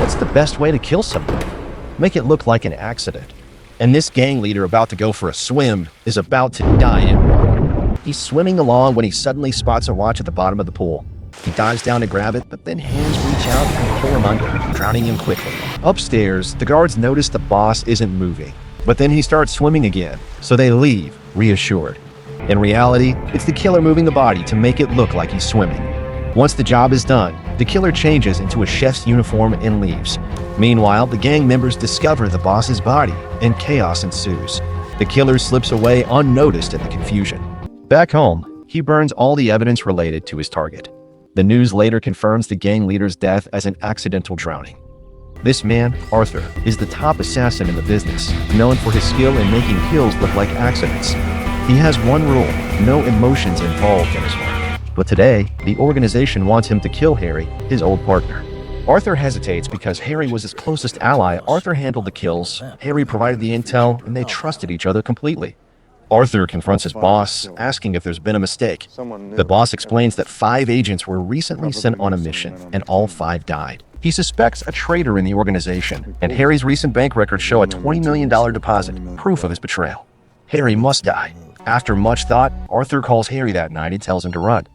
What's the best way to kill someone? Make it look like an accident. And this gang leader about to go for a swim is about to die in. He's swimming along when he suddenly spots a watch at the bottom of the pool. He dives down to grab it, but then hands reach out and pull him under, drowning him quickly. Upstairs, the guards notice the boss isn't moving, but then he starts swimming again, so they leave, reassured. In reality, it's the killer moving the body to make it look like he's swimming. Once the job is done, the killer changes into a chef's uniform and leaves. Meanwhile, the gang members discover the boss's body, and chaos ensues. The killer slips away unnoticed in the confusion. Back home, he burns all the evidence related to his target. The news later confirms the gang leader's death as an accidental drowning. This man, Arthur, is the top assassin in the business, known for his skill in making kills look like accidents. He has one rule: no emotions involved in his work. But today, the organization wants him to kill Harry, his old partner. Arthur hesitates because Harry was his closest ally. Arthur handled the kills, Harry provided the intel, and they trusted each other completely. Arthur confronts his boss, asking if there's been a mistake. The boss explains that 5 agents were recently sent on a mission, and all 5 died. He suspects a traitor in the organization, and Harry's recent bank records show a $20 million deposit, proof of his betrayal. Harry must die. After much thought, Arthur calls Harry that night and tells him to run.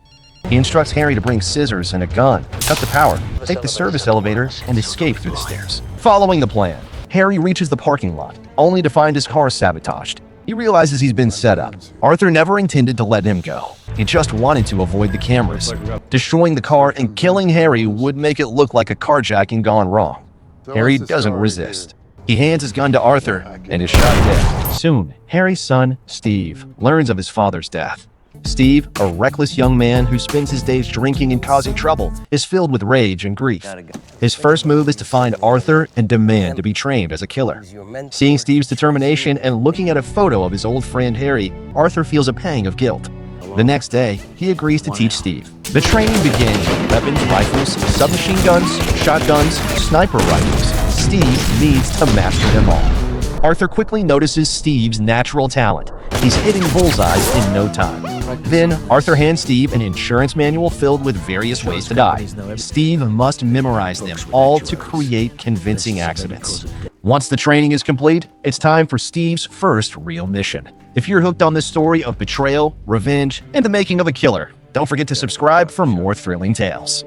He instructs Harry to bring scissors and a gun, cut the power, take the service elevator, and escape through the stairs. Following the plan, Harry reaches the parking lot, only to find his car sabotaged. He realizes he's been set up. Arthur never intended to let him go. He just wanted to avoid the cameras. Destroying the car and killing Harry would make it look like a carjacking gone wrong. Harry doesn't resist. He hands his gun to Arthur and is shot dead. Soon, Harry's son, Steve, learns of his father's death. Steve, a reckless young man who spends his days drinking and causing trouble, is filled with rage and grief. His first move is to find Arthur and demand to be trained as a killer. Seeing Steve's determination and looking at a photo of his old friend Harry, Arthur feels a pang of guilt. The next day, he agrees to teach Steve. The training begins with weapons, rifles, submachine guns, shotguns, sniper rifles. Steve needs to master them all. Arthur quickly notices Steve's natural talent. He's hitting bullseyes in no time. Then, Arthur hands Steve an insurance manual filled with various ways to die. Steve must memorize them all to create convincing accidents. Once the training is complete, it's time for Steve's first real mission. If you're hooked on this story of betrayal, revenge, and the making of a killer, don't forget to subscribe for more thrilling tales.